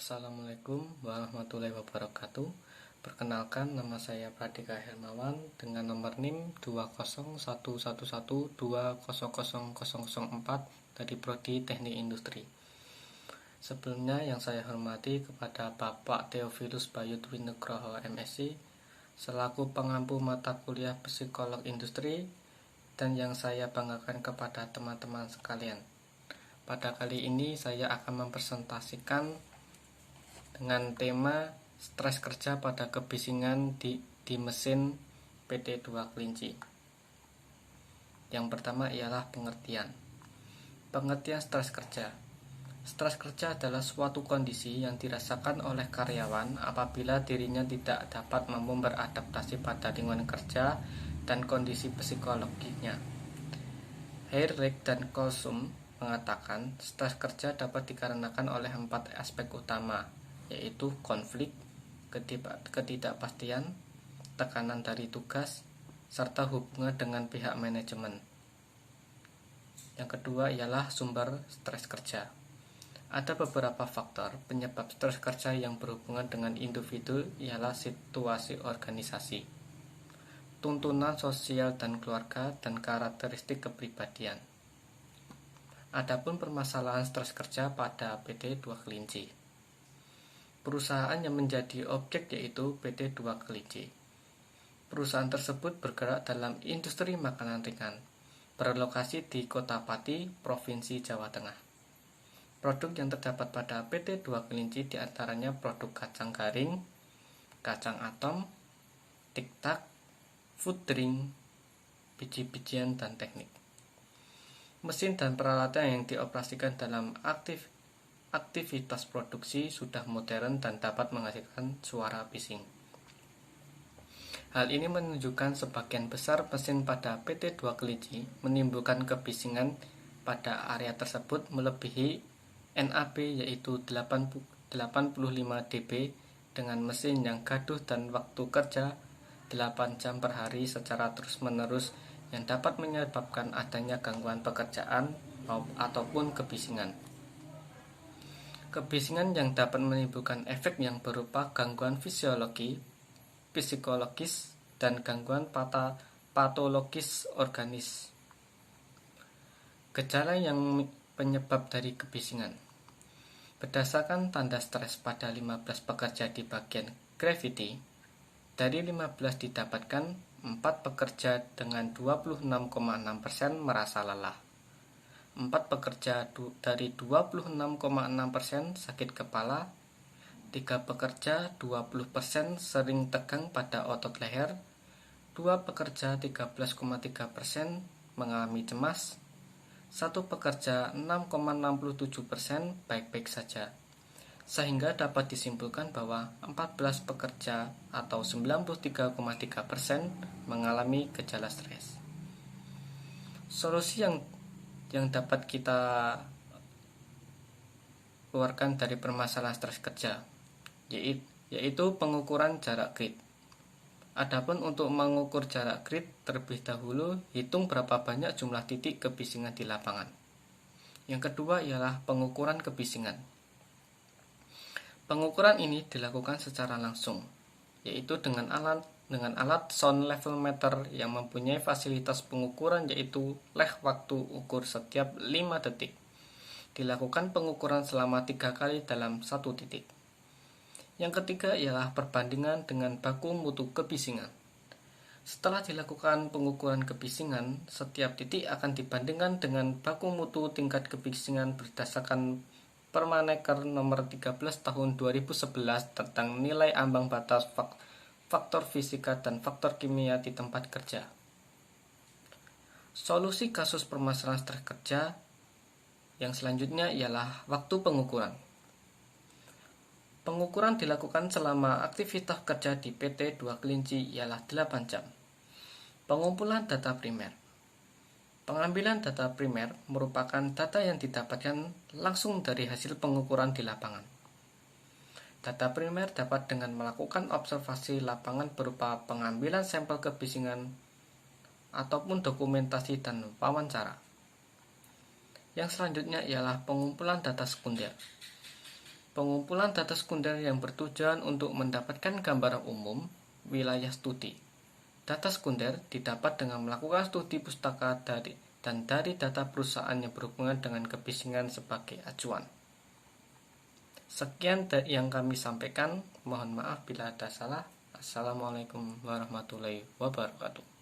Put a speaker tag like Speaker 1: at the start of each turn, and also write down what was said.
Speaker 1: Assalamualaikum warahmatullahi wabarakatuh. Perkenalkan, nama saya Pradika Hermawan dengan nomor NIM 20111200004 dari Prodi Teknik Industri. Sebelumnya yang saya hormati kepada Bapak Theophilus Bayu Dwi Nugroho MSc selaku pengampu mata kuliah Psikolog Industri, dan yang saya banggakan kepada teman-teman sekalian. Pada kali ini saya akan mempresentasikan dengan tema stres kerja pada kebisingan di mesin PT2 Kelinci. Yang pertama ialah pengertian stres kerja. Stres kerja adalah suatu kondisi yang dirasakan oleh karyawan apabila dirinya tidak dapat mampu beradaptasi pada lingkungan kerja dan kondisi psikologinya. Heyrick dan Kolsum mengatakan stres kerja dapat dikarenakan oleh 4 aspek utama, yaitu konflik, ketidakpastian, tekanan dari tugas, serta hubungan dengan pihak manajemen. Yang kedua ialah sumber stres kerja. Ada beberapa faktor penyebab stres kerja yang berhubungan dengan individu, ialah situasi organisasi, tuntunan sosial dan keluarga, dan karakteristik kepribadian. Adapun permasalahan stres kerja pada PT2 Kelinci. Perusahaan yang menjadi objek yaitu PT2 Kelinci. Perusahaan tersebut bergerak dalam industri makanan ringan, berlokasi di Kota Pati, Provinsi Jawa Tengah. Produk yang terdapat pada PT2 Kelinci diantaranya produk kacang garing, kacang atom, tiktak, food drink, biji-bijian, dan teknik. Mesin dan peralatan yang dioperasikan dalam aktivitas produksi sudah modern dan dapat menghasilkan suara bising. Hal ini menunjukkan sebagian besar mesin pada PT2 Kelinci menimbulkan kebisingan pada area tersebut melebihi NAB, yaitu 85 dB, dengan mesin yang gaduh dan waktu kerja 8 jam per hari secara terus-menerus yang dapat menyebabkan adanya gangguan pekerjaan ataupun kebisingan. Kebisingan yang dapat menimbulkan efek yang berupa gangguan fisiologi, psikologis, dan gangguan patologis organis. Gejala yang penyebab dari kebisingan. Berdasarkan tanda stres pada 15 pekerja di bagian gravity, dari 15 didapatkan 4 pekerja dengan 26,6% merasa lelah. 4 pekerja dari 26,6% sakit kepala, 3 pekerja 20% sering tegang pada otot leher, 2 pekerja 13,3% mengalami cemas, 1 pekerja 6,67% baik-baik saja. Sehingga dapat disimpulkan bahwa 14 pekerja atau 93,3% mengalami gejala stres. Solusi yang dapat kita keluarkan dari permasalahan stres kerja yaitu pengukuran jarak grid. Adapun untuk mengukur jarak grid, terlebih dahulu hitung berapa banyak jumlah titik kebisingan di lapangan. Yang kedua ialah pengukuran kebisingan. Pengukuran ini dilakukan secara langsung, yaitu dengan alat sound level meter yang mempunyai fasilitas pengukuran, yaitu leh waktu ukur setiap 5 detik. Dilakukan pengukuran selama 3 kali dalam 1 titik. Yang ketiga ialah perbandingan dengan baku mutu kebisingan. Setelah dilakukan pengukuran kebisingan, setiap titik akan dibandingkan dengan baku mutu tingkat kebisingan berdasarkan Permaneker nomor 13 tahun 2011 tentang nilai ambang batas faktor fisika dan faktor kimia di tempat kerja. Solusi kasus permasalahan stres kerja yang selanjutnya ialah waktu pengukuran. Pengukuran dilakukan selama aktivitas kerja di PT2 Kelinci ialah 8 jam. Pengumpulan data primer. Pengambilan data primer merupakan data yang didapatkan langsung dari hasil pengukuran di lapangan. Data primer dapat dengan melakukan observasi lapangan berupa pengambilan sampel kebisingan ataupun dokumentasi dan wawancara. Yang selanjutnya ialah pengumpulan data sekunder. Pengumpulan data sekunder yang bertujuan untuk mendapatkan gambaran umum wilayah studi. Data sekunder didapat dengan melakukan studi pustaka dan dari data perusahaan yang berhubungan dengan kebisingan sebagai acuan. Sekian yang kami sampaikan. Mohon maaf bila ada salah. Assalamualaikum warahmatullahi wabarakatuh.